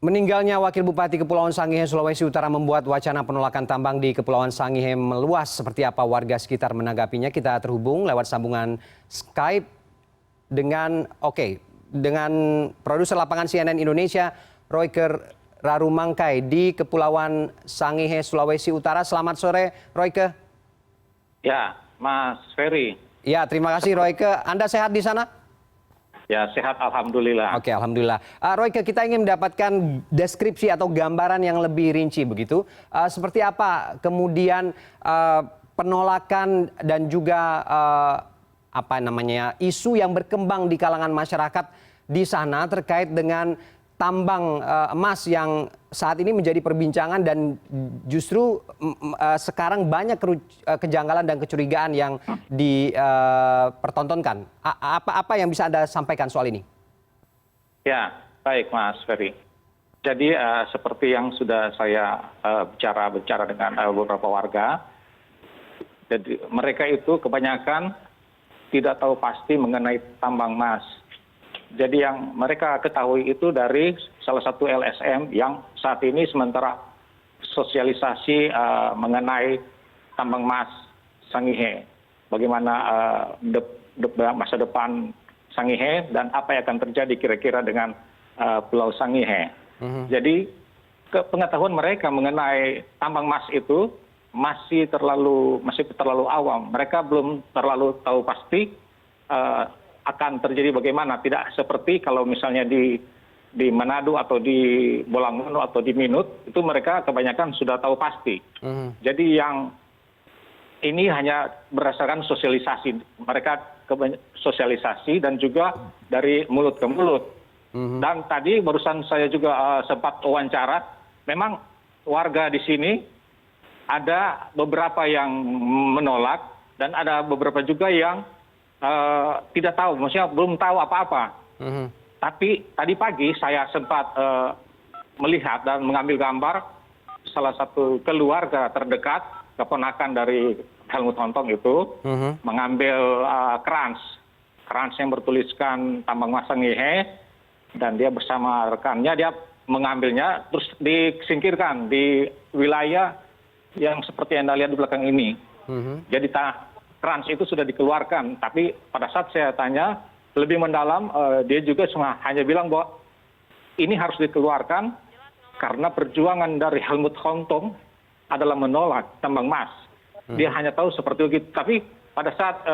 Meninggalnya Wakil Bupati Kepulauan Sangihe, Sulawesi Utara membuat wacana penolakan tambang di Kepulauan Sangihe meluas. Seperti apa warga sekitar menanggapinya? Kita terhubung lewat sambungan Skype dengan produser lapangan CNN Indonesia, Royke Rarumangkai di Kepulauan Sangihe, Sulawesi Utara. Selamat sore, Royke. Ya, Mas Ferry. Ya, terima kasih Royke. Anda sehat di sana? Ya, sehat alhamdulillah. Oke, alhamdulillah. Royke, kita ingin mendapatkan deskripsi atau gambaran yang lebih rinci begitu. Seperti apa kemudian penolakan dan juga isu yang berkembang di kalangan masyarakat di sana terkait dengan tambang emas yang saat ini menjadi perbincangan dan justru sekarang banyak kejanggalan dan kecurigaan yang dipertontonkan. Apa yang bisa Anda sampaikan soal ini? Ya, baik Mas Ferry. Jadi seperti yang sudah saya bicara dengan beberapa warga, jadi mereka itu kebanyakan tidak tahu pasti mengenai tambang emas. Jadi yang mereka ketahui itu dari salah satu LSM yang saat ini sementara sosialisasi mengenai tambang emas Sangihe. Bagaimana masa depan Sangihe dan apa yang akan terjadi kira-kira dengan Pulau Sangihe. Jadi pengetahuan mereka mengenai tambang emas itu masih terlalu awam. Mereka belum terlalu tahu pasti akan terjadi bagaimana. Tidak seperti kalau misalnya di Manado atau di Bolangono atau di Minut, itu mereka kebanyakan sudah tahu pasti. Jadi yang ini hanya berdasarkan sosialisasi. Mereka sosialisasi dan juga dari mulut ke mulut. Dan tadi barusan saya juga sempat wawancara, memang warga di sini ada beberapa yang menolak dan ada beberapa juga yang tidak tahu, maksudnya belum tahu apa-apa. Tapi tadi pagi saya sempat melihat dan mengambil gambar salah satu keluarga terdekat, keponakan dari Helmut Hontong itu, mengambil krans yang bertuliskan tambang emas Sangihe, dan dia bersama rekannya, dia mengambilnya terus disingkirkan di wilayah yang seperti yang Anda lihat di belakang ini. Jadi krans itu sudah dikeluarkan, tapi pada saat saya tanya lebih mendalam, dia juga hanya bilang bahwa ini harus dikeluarkan karena perjuangan dari Helmut Hontong adalah menolak tambang emas. Dia hanya tahu seperti itu. Tapi pada saat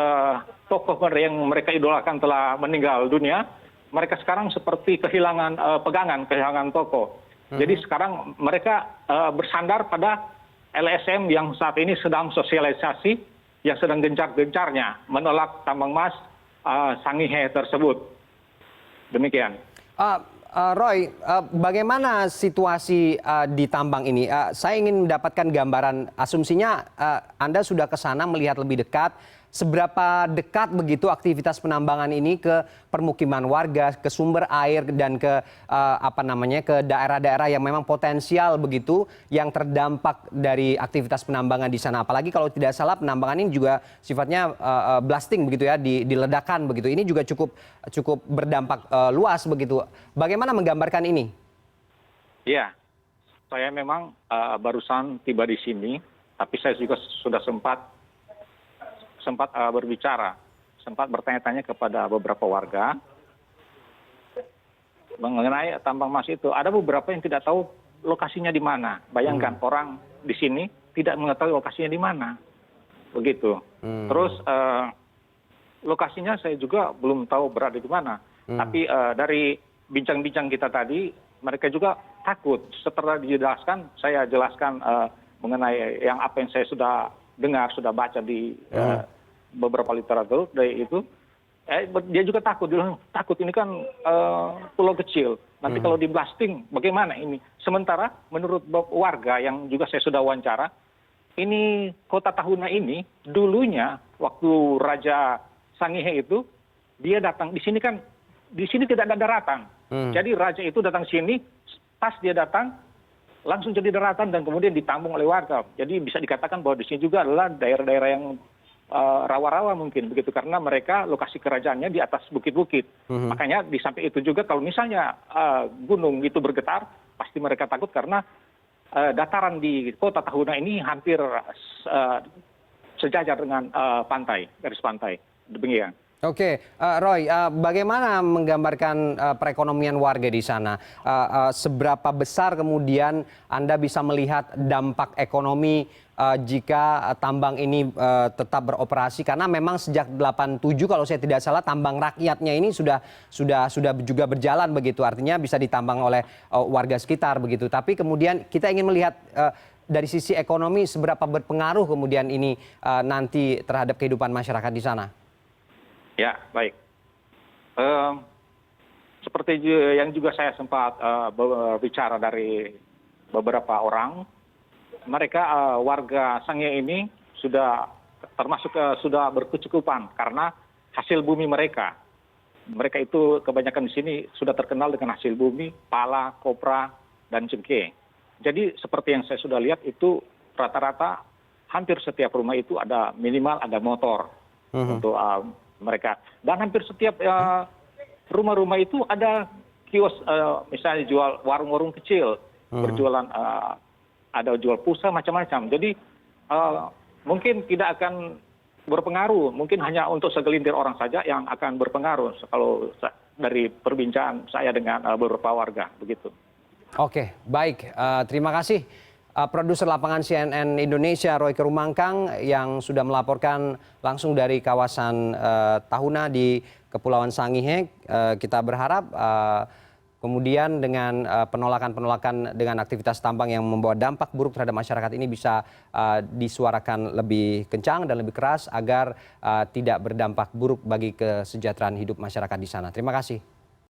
tokoh yang mereka idolakan telah meninggal dunia, mereka sekarang seperti kehilangan pegangan, kehilangan tokoh. Jadi sekarang mereka bersandar pada LSM yang saat ini sedang sosialisasi, yang sedang gencar-gencarnya menolak tambang emas Sangihe tersebut. Demikian. Roy, bagaimana situasi di tambang ini? Saya ingin mendapatkan gambaran, asumsinya Anda sudah ke sana melihat lebih dekat. Seberapa dekat begitu aktivitas penambangan ini ke permukiman warga, ke sumber air dan ke ke daerah-daerah yang memang potensial begitu yang terdampak dari aktivitas penambangan di sana. Apalagi kalau tidak salah penambangan ini juga sifatnya blasting begitu ya, diledakan begitu. Ini juga cukup berdampak luas begitu. Bagaimana menggambarkan ini? Iya, saya memang barusan tiba di sini, tapi saya juga sudah sempat berbicara, sempat bertanya-tanya kepada beberapa warga mengenai tambang emas itu. Ada beberapa yang tidak tahu lokasinya di mana. Bayangkan orang di sini tidak mengetahui lokasinya di mana. Begitu. Terus lokasinya saya juga belum tahu berada di mana. Tapi dari bincang-bincang kita tadi, mereka juga takut. Setelah dijelaskan, saya jelaskan mengenai apa yang saya sudah dengar, sudah baca di beberapa literatur dari itu, dia juga takut. Dia bilang, takut ini kan pulau kecil. Nanti kalau di blasting, bagaimana ini? Sementara menurut warga yang juga saya sudah wawancara, ini kota Tahuna ini dulunya waktu Raja Sangihe itu dia datang di sini kan, di sini tidak ada daratan. Jadi raja itu datang sini, pas dia datang langsung jadi daratan dan kemudian ditambung oleh warga. Jadi bisa dikatakan bahwa di sini juga adalah daerah-daerah yang rawa-rawa mungkin begitu, karena mereka lokasi kerajaannya di atas bukit-bukit. Makanya di samping itu juga kalau misalnya gunung itu bergetar, pasti mereka takut karena dataran di kota Tahuna ini hampir sejajar dengan pantai, garis pantai. Demikian. Oke, Roy, bagaimana menggambarkan perekonomian warga di sana? Seberapa besar kemudian Anda bisa melihat dampak ekonomi jika tambang ini tetap beroperasi? Karena memang sejak 87 kalau saya tidak salah tambang rakyatnya ini sudah juga berjalan begitu, artinya bisa ditambang oleh warga sekitar begitu. Tapi kemudian kita ingin melihat dari sisi ekonomi seberapa berpengaruh kemudian ini nanti terhadap kehidupan masyarakat di sana. Ya, baik. Seperti yang juga saya sempat berbicara dari beberapa orang, mereka warga Sangihe ini sudah termasuk sudah berkecukupan karena hasil bumi mereka. Mereka itu kebanyakan di sini sudah terkenal dengan hasil bumi, pala, kopra, dan cengkeh. Jadi seperti yang saya sudah lihat itu rata-rata hampir setiap rumah itu ada minimal ada motor untuk mereka, dan hampir setiap rumah-rumah itu ada kios, misalnya jual warung-warung kecil, berjualan, ada jual pulsa macam-macam. Jadi mungkin tidak akan berpengaruh, mungkin hanya untuk segelintir orang saja yang akan berpengaruh kalau dari perbincangan saya dengan beberapa warga begitu. Oke, baik. Terima kasih. Produser lapangan CNN Indonesia Roy Kerumangkang yang sudah melaporkan langsung dari kawasan Tahuna di Kepulauan Sangihe. Kita berharap kemudian dengan penolakan dengan aktivitas tambang yang membawa dampak buruk terhadap masyarakat ini bisa disuarakan lebih kencang dan lebih keras agar tidak berdampak buruk bagi kesejahteraan hidup masyarakat di sana. Terima kasih.